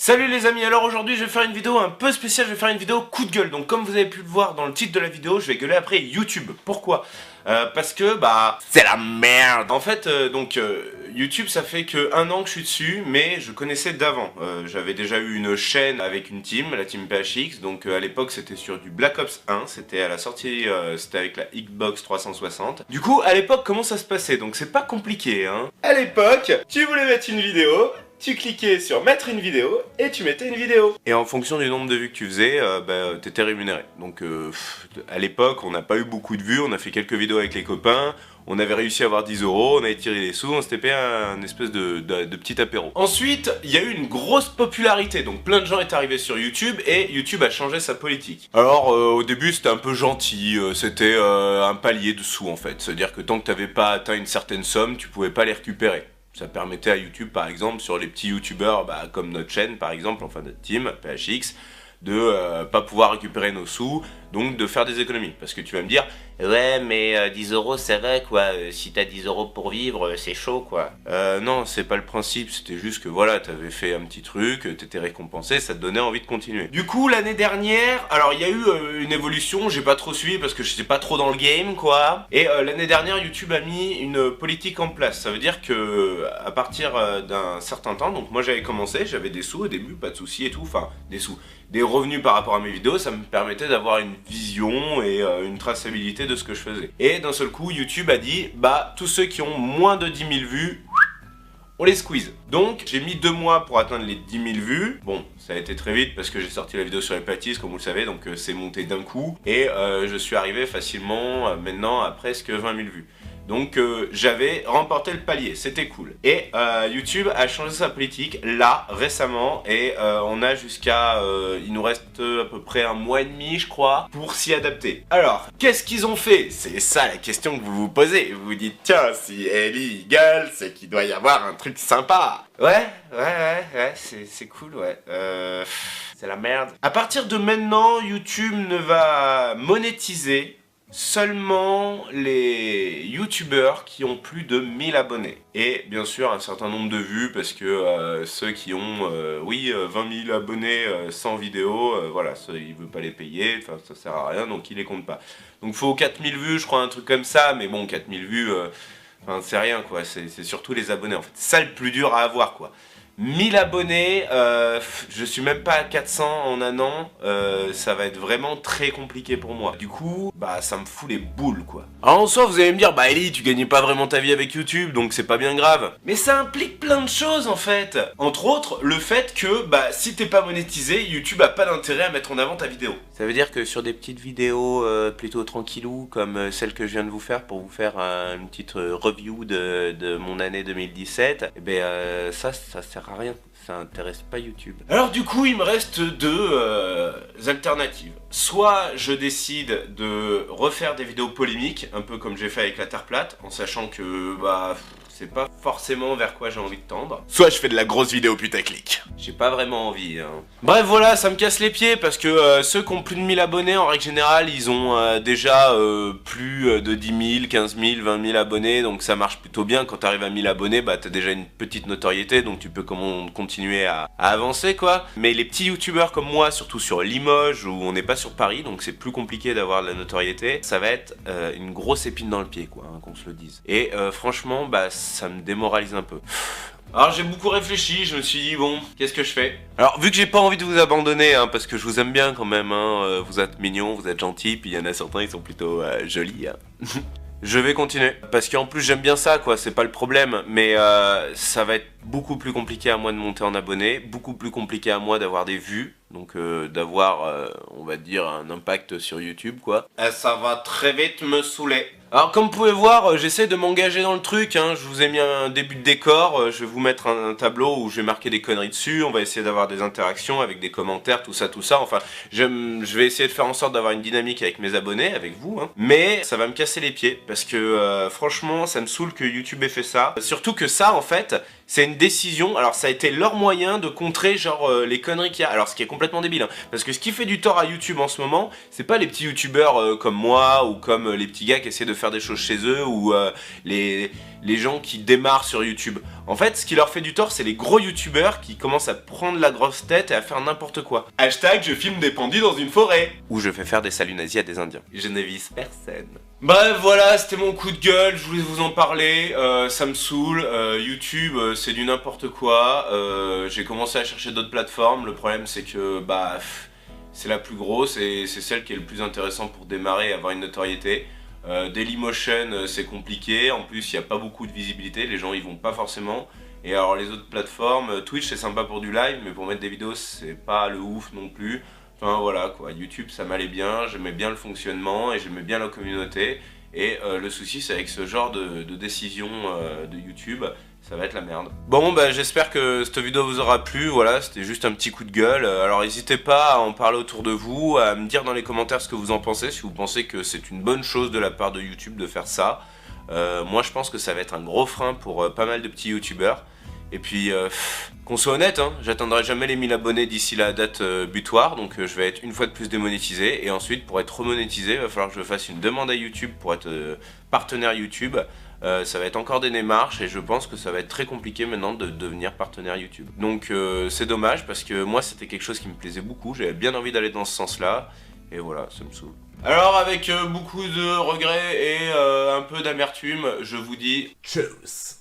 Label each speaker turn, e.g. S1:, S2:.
S1: Salut les amis, alors aujourd'hui je vais faire une vidéo un peu spéciale, je vais faire une vidéo coup de gueule. Donc comme vous avez pu le voir dans le titre de la vidéo, je vais gueuler après YouTube. Pourquoi parce que c'est la merde. En fait YouTube ça fait que 1 an que je suis dessus, mais je connaissais d'avant. J'avais déjà eu une chaîne avec une team, la team PHX. Donc à l'époque c'était sur du Black Ops 1, c'était à la sortie, c'était avec la Xbox 360. Du coup à l'époque comment ça se passait? Donc c'est pas compliqué hein. À l'époque tu voulais mettre une vidéo, tu cliquais sur mettre une vidéo et tu mettais une vidéo. Et en fonction du nombre de vues que tu faisais, t'étais rémunéré. Donc à l'époque, on n'a pas eu beaucoup de vues, on a fait quelques vidéos avec les copains, on avait réussi à avoir 10 €, on avait tiré les sous, on s'était payé un espèce de petit apéro. Ensuite, il y a eu une grosse popularité, donc plein de gens étaient arrivés sur YouTube et YouTube a changé sa politique. Alors au début c'était un peu gentil, c'était un palier de sous en fait. C'est-à-dire que tant que t'avais pas atteint une certaine somme, tu pouvais pas les récupérer. Ça permettait à YouTube, par exemple, sur les petits youtubeurs, comme notre chaîne, par exemple, enfin notre team, PHX, de pas pouvoir récupérer nos sous, donc de faire des économies. Parce que tu vas me dire, ouais, mais 10 € c'est vrai, quoi, si t'as 10 € pour vivre, c'est chaud, quoi. Non, c'est pas le principe, c'était juste que, voilà, t'avais fait un petit truc, t'étais récompensé, ça te donnait envie de continuer. Du coup, l'année dernière, alors il y a eu une évolution, j'ai pas trop suivi parce que j'étais pas trop dans le game, quoi. Et l'année dernière, YouTube a mis une politique en place. Ça veut dire que, à partir d'un certain temps, donc moi j'avais commencé, j'avais des sous au début, pas de soucis et tout, enfin, des sous. Des revenus par rapport à mes vidéos, ça me permettait d'avoir une vision et une traçabilité de ce que je faisais. Et d'un seul coup, YouTube a dit, tous ceux qui ont moins de 10 000 vues, on les squeeze. Donc j'ai mis 2 mois pour atteindre les 10 000 vues. Bon, ça a été très vite parce que j'ai sorti la vidéo sur les pâtisses, comme vous le savez, donc c'est monté d'un coup. Et je suis arrivé facilement maintenant à presque 20 000 vues. Donc j'avais remporté le palier, c'était cool. Et YouTube a changé sa politique là, récemment, et on a jusqu'à... il nous reste à peu près 1 mois et demi, je crois, pour s'y adapter. Alors, qu'est-ce qu'ils ont fait? C'est ça la question que vous vous posez. Vous vous dites, tiens, si Ellie gueule, c'est qu'il doit y avoir un truc sympa. Ouais, c'est cool, ouais. C'est la merde. À partir de maintenant, YouTube ne va monétiser seulement les youtubeurs qui ont plus de 1000 abonnés. Et bien sûr un certain nombre de vues parce que ceux qui ont 20 000 abonnés sans vidéo, voilà, ça, il veut pas les payer, enfin ça sert à rien donc il les compte pas. Donc faut 4000 vues je crois, un truc comme ça, mais bon 4000 vues, enfin c'est rien quoi, c'est surtout les abonnés en fait. C'est ça le plus dur à avoir quoi. 1000 abonnés, je suis même pas à 400 en 1 an, ça va être vraiment très compliqué pour moi. Du coup, ça me fout les boules quoi. Alors en soi, vous allez me dire, Ellie, tu gagnais pas vraiment ta vie avec YouTube, donc c'est pas bien grave. Mais ça implique plein de choses en fait. Entre autres, le fait que, si t'es pas monétisé, YouTube a pas d'intérêt à mettre en avant ta vidéo. Ça veut dire que sur des petites vidéos plutôt tranquillou, comme celle que je viens de vous faire pour vous faire une petite review de mon année 2017, ça sert à rien, ça intéresse pas YouTube. Alors du coup il me reste 2 alternatives. Soit je décide de refaire des vidéos polémiques, un peu comme j'ai fait avec la Terre plate, en sachant que c'est pas forcément vers quoi j'ai envie de tendre. Soit je fais de la grosse vidéo putaclic. J'ai pas vraiment envie hein. Bref voilà, ça me casse les pieds parce que ceux qui ont plus de 1000 abonnés en règle générale, ils ont déjà plus de 10 000, 15 000, 20 000 abonnés, donc ça marche plutôt bien. Quand t'arrives à 1000 abonnés, t'as déjà une petite notoriété, donc tu peux continuer à avancer quoi. Mais les petits youtubeurs comme moi, surtout sur Limoges où on n'est pas sur Paris, donc c'est plus compliqué d'avoir de la notoriété, ça va être une grosse épine dans le pied quoi, hein, qu'on se le dise. Et franchement, ça me démoralise un peu. Alors j'ai beaucoup réfléchi, je me suis dit bon, qu'est-ce que je fais? Alors vu que j'ai pas envie de vous abandonner, hein, parce que je vous aime bien quand même, hein, vous êtes mignons, vous êtes gentils, puis il y en a certains qui sont plutôt jolis, hein. Je vais continuer, parce qu'en plus j'aime bien ça quoi, c'est pas le problème, mais ça va être beaucoup plus compliqué à moi de monter en abonnés, beaucoup plus compliqué à moi d'avoir des vues, donc d'avoir, on va dire, un impact sur YouTube quoi. Et ça va très vite me saouler. Alors comme vous pouvez voir, j'essaie de m'engager dans le truc, hein. Je vous ai mis un début de décor, je vais vous mettre un tableau où je vais marquer des conneries dessus, on va essayer d'avoir des interactions avec des commentaires, tout ça, enfin, je vais essayer de faire en sorte d'avoir une dynamique avec mes abonnés, avec vous, hein. Mais ça va me casser les pieds, parce que franchement, ça me saoule que YouTube ait fait ça. Surtout que ça, en fait, c'est une décision, alors ça a été leur moyen de contrer genre les conneries qu'il y a, alors ce qui est complètement débile, hein, parce que ce qui fait du tort à YouTube en ce moment, c'est pas les petits youtubeurs comme moi, ou comme les petits gars qui essaient de faire des choses chez eux, ou les les gens qui démarrent sur YouTube. En fait, ce qui leur fait du tort, c'est les gros youtubeurs qui commencent à prendre la grosse tête et à faire n'importe quoi. Hashtag je filme des pandis dans une forêt. Ou je fais faire des saluts nazis à des indiens. Je ne vise personne. Bref, voilà, c'était mon coup de gueule, je voulais vous en parler, ça me saoule, YouTube c'est du n'importe quoi, j'ai commencé à chercher d'autres plateformes, le problème c'est que bah c'est la plus grosse et c'est celle qui est le plus intéressant pour démarrer et avoir une notoriété. Dailymotion c'est compliqué, en plus il n'y a pas beaucoup de visibilité, les gens y vont pas forcément. Et alors les autres plateformes, Twitch c'est sympa pour du live, mais pour mettre des vidéos c'est pas le ouf non plus. Enfin voilà quoi, YouTube ça m'allait bien, j'aimais bien le fonctionnement et j'aimais bien la communauté. Et le souci c'est avec ce genre de décision de YouTube, ça va être la merde. Bon bah j'espère que cette vidéo vous aura plu, voilà, c'était juste un petit coup de gueule. Alors n'hésitez pas à en parler autour de vous, à me dire dans les commentaires ce que vous en pensez, si vous pensez que c'est une bonne chose de la part de YouTube de faire ça. Moi je pense que ça va être un gros frein pour pas mal de petits youtubeurs. Et puis, qu'on soit honnête, hein, j'atteindrai jamais les 1000 abonnés d'ici la date butoir, donc je vais être une fois de plus démonétisé, et ensuite pour être remonétisé, il va falloir que je fasse une demande à YouTube pour être partenaire YouTube. Ça va être encore des démarches, et je pense que ça va être très compliqué maintenant de devenir partenaire YouTube. Donc c'est dommage, parce que moi c'était quelque chose qui me plaisait beaucoup, j'avais bien envie d'aller dans ce sens-là, et voilà, ça me saoule. Alors avec beaucoup de regrets et un peu d'amertume, je vous dis tchuss.